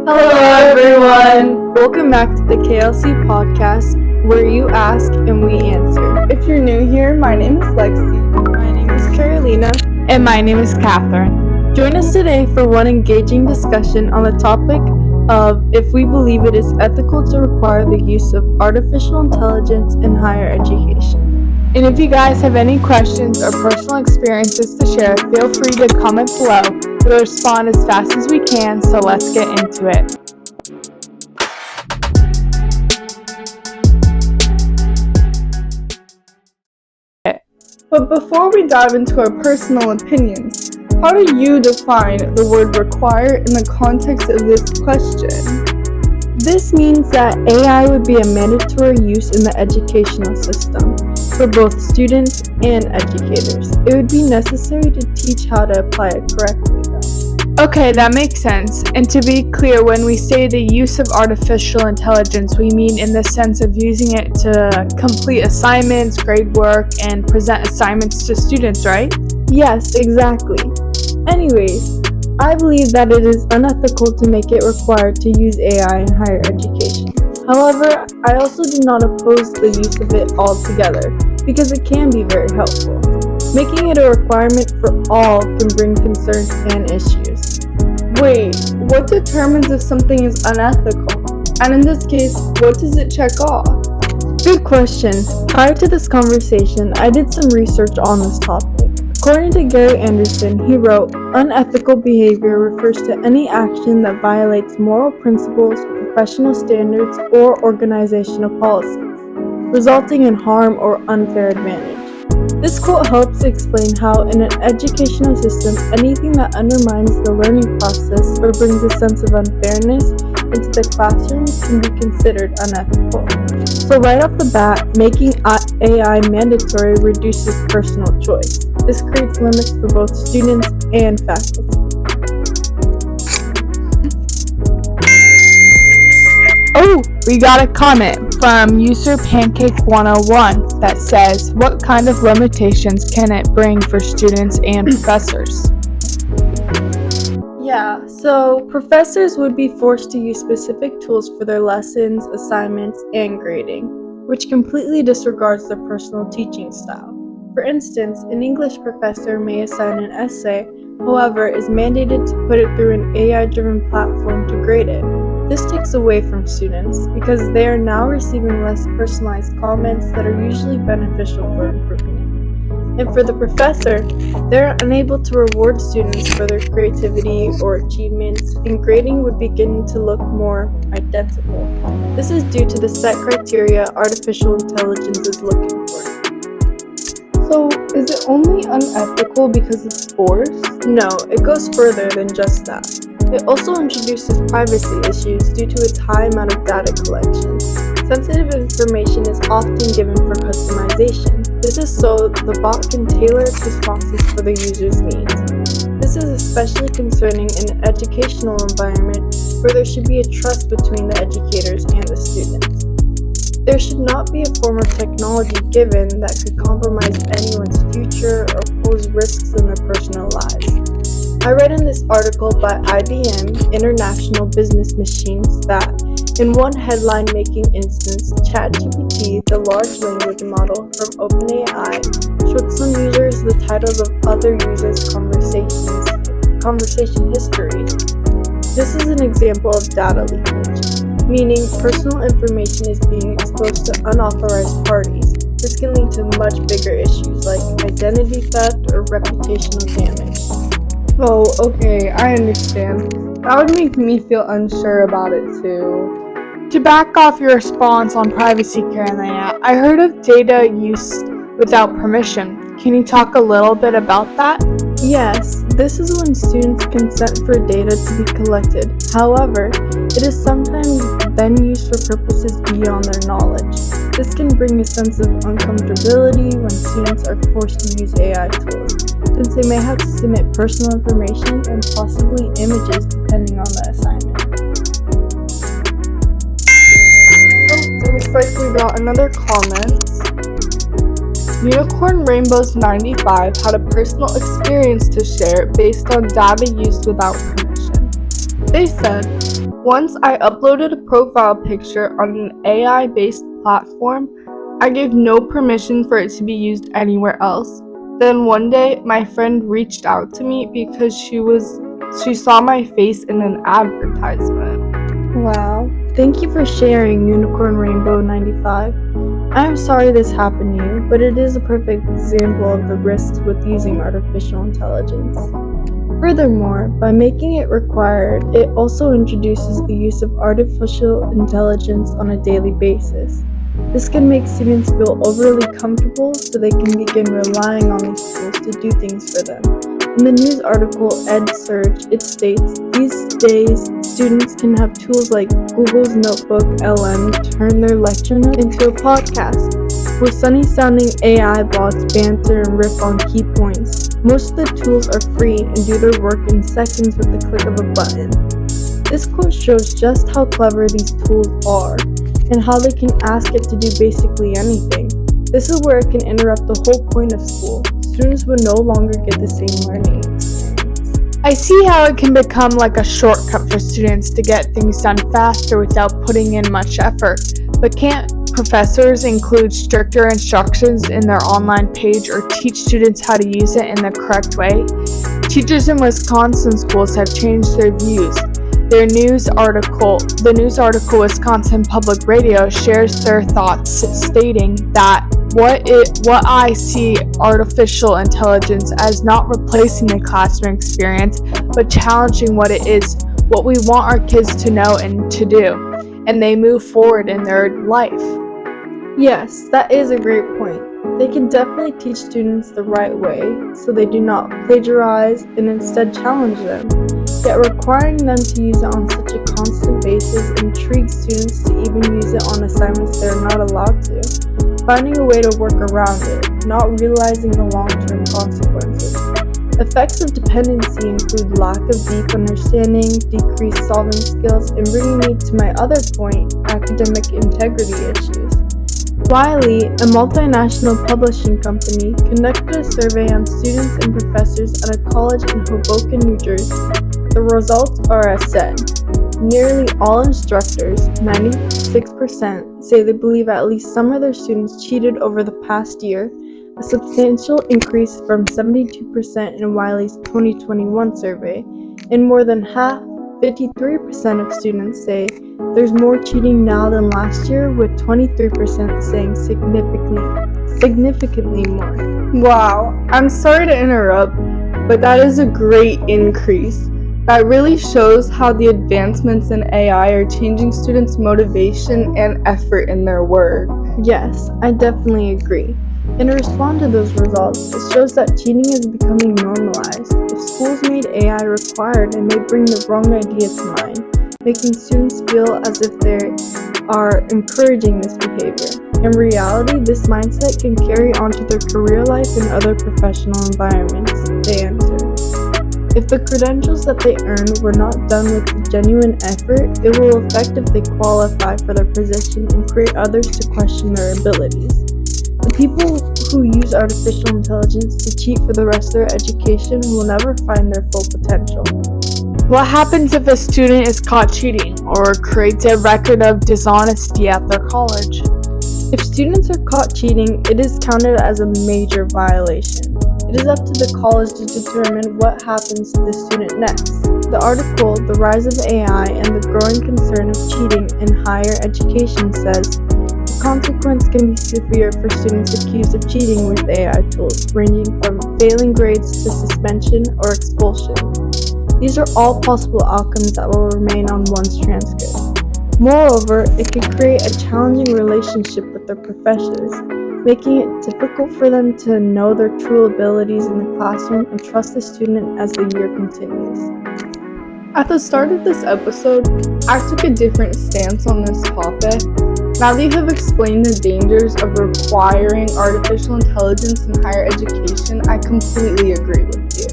Hello everyone! Welcome back to the KLC Podcast, where you ask and we answer. If you're new here, my name is Lexi. My name is Carolina. And my name is Catherine. Join us today for one engaging discussion on the topic of if we believe it is ethical to require the use of artificial intelligence in higher education. And if you guys have any questions or personal experiences to share, feel free to comment below. We'll respond as fast as we can, so let's get into it. But before we dive into our personal opinions, how do you define the word require in the context of this question? This means that AI would be a mandatory use in the educational system for both students and educators. It would be necessary to teach how to apply it correctly, though. Okay, that makes sense. And to be clear, when we say the use of artificial intelligence, we mean in the sense of using it to complete assignments, grade work, and present assignments to students, right? Yes, exactly. Anyways, I believe that it is unethical to make it required to use AI in higher education. However, I also do not oppose the use of it altogether, because it can be very helpful. Making it a requirement for all can bring concerns and issues. Wait, what determines if something is unethical? And in this case, what does it check off? Good question. Prior to this conversation, I did some research on this topic. According to Gary Anderson, he wrote, "Unethical behavior refers to any action that violates moral principles, professional standards, or organizational policies, resulting in harm or unfair advantage." This quote helps explain how, in an educational system, anything that undermines the learning process or brings a sense of unfairness into the classroom can be considered unethical. So right off the bat, making AI mandatory reduces personal choice. This creates limits for both students and faculty. Oh, we got a comment from user Pancake101 that says, what kind of limitations can it bring for students and professors? Yeah, so professors would be forced to use specific tools for their lessons, assignments, and grading, which completely disregards their personal teaching style. For instance, an English professor may assign an essay, however, is mandated to put it through an AI-driven platform to grade it. This takes away from students because they are now receiving less personalized comments that are usually beneficial for improvement. And for the professor, they're unable to reward students for their creativity or achievements, and grading would begin to look more identical. This is due to the set criteria artificial intelligence is looking for. So, is it only unethical because it's forced? No, it goes further than just that. It also introduces privacy issues due to its high amount of data collection. Sensitive information is often given for customization. This is so the bot can tailor its responses for the user's needs. This is especially concerning in an educational environment where there should be a trust between the educators and the students. There should not be a form of technology given that could compromise anyone's future or pose risks in their personal lives. I read in this article by IBM International Business Machines that, in one headline-making instance, ChatGPT, the large language model from OpenAI, showed some users the titles of other users' conversation history. This is an example of data leakage, meaning personal information is being exposed to unauthorized parties. This can lead to much bigger issues like identity theft or reputational damage. Oh, okay, I understand. That would make me feel unsure about it too. To back off your response on privacy, Carolina, I heard of data use without permission. Can you talk a little bit about that? Yes, this is when students consent for data to be collected. However, it is sometimes then used for purposes beyond their knowledge. This can bring a sense of uncomfortability when students are forced to use AI tools, since they may have to submit personal information and possibly images depending on the assignment. It looks like we got another comment. Unicorn Rainbows 95 had a personal experience to share based on data used without permission. They said, Once I uploaded a profile picture on an AI-based platform, I gave no permission for it to be used anywhere else. Then one day, my friend reached out to me because she saw my face in an advertisement. Wow. Thank you for sharing, Unicorn Rainbow 95. I am sorry this happened to you, but it is a perfect example of the risks with using artificial intelligence. Furthermore, by making it required, it also introduces the use of artificial intelligence on a daily basis. This can make students feel overly comfortable so they can begin relying on these tools to do things for them. In the news article EdSearch, it states, these days, students can have tools like Google's Notebook LM turn their lecture notes into a podcast, where sunny-sounding AI bots banter and riff on key points. Most of the tools are free and do their work in seconds with the click of a button. This quote shows just how clever these tools are, and how they can ask it to do basically anything. This is where it can interrupt the whole point of school. Students would no longer get the same learning experience. I see how it can become like a shortcut for students to get things done faster without putting in much effort. But can't professors include stricter instructions in their online page or teach students how to use it in the correct way? Teachers in Wisconsin schools have changed their views. The news article Wisconsin Public Radio shares their thoughts, stating that what I see artificial intelligence as not replacing the classroom experience, but challenging what it is, what we want our kids to know and to do, and they move forward in their life. Yes, that is a great point. They can definitely teach students the right way so they do not plagiarize and instead challenge them. Yet requiring them to use it on such a constant basis intrigues students to even use it on assignments they are not allowed to, finding a way to work around it, not realizing the long-term consequences. Effects of dependency include lack of deep understanding, decreased solving skills, and bringing me to my other point, academic integrity issues. Wiley, a multinational publishing company, conducted a survey on students and professors at a college in Hoboken, New Jersey. The results are as said. Nearly all instructors, 96%, say they believe at least some of their students cheated over the past year, a substantial increase from 72% in Wiley's 2021 survey, and more than half, 53% of students say there's more cheating now than last year, with 23% saying significantly more. Wow, I'm sorry to interrupt, but that is a great increase. That really shows how the advancements in AI are changing students' motivation and effort in their work. Yes, I definitely agree. And to respond to those results, it shows that cheating is becoming normalized. If schools made AI required, it may bring the wrong idea to mind, making students feel as if they are encouraging this behavior. In reality, this mindset can carry on to their career life and other professional environments they enter. If the credentials that they earn were not done with genuine effort, it will affect if they qualify for their position and create others to question their abilities. The people who use artificial intelligence to cheat for the rest of their education will never find their full potential. What happens if a student is caught cheating or creates a record of dishonesty at their college? If students are caught cheating, it is counted as a major violation. It is up to the college to determine what happens to the student next. The article, The Rise of AI and the Growing Concern of Cheating in Higher Education says, the consequence can be severe for students accused of cheating with AI tools, ranging from failing grades to suspension or expulsion. These are all possible outcomes that will remain on one's transcript. Moreover, it can create a challenging relationship with their professors, making it difficult for them to know their true abilities in the classroom and trust the student as the year continues. At the start of this episode, I took a different stance on this topic. Now that you have explained the dangers of requiring artificial intelligence in higher education, I completely agree with you.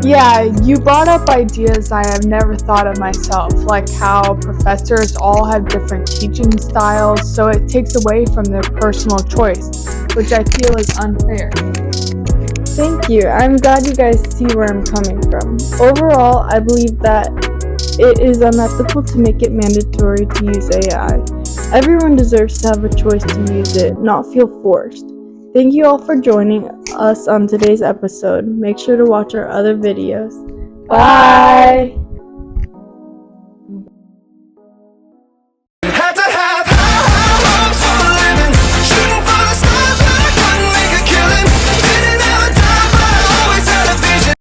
Yeah, you brought up ideas I have never thought of myself, like how professors all have different teaching styles, so it takes away from their personal choice, which I feel is unfair. Thank you. I'm glad you guys see where I'm coming from. Overall, I believe that it is unethical to make it mandatory to use AI. Everyone deserves to have a choice to use it, not feel forced. Thank you all for joining us on today's episode. Make sure to watch our other videos. Bye!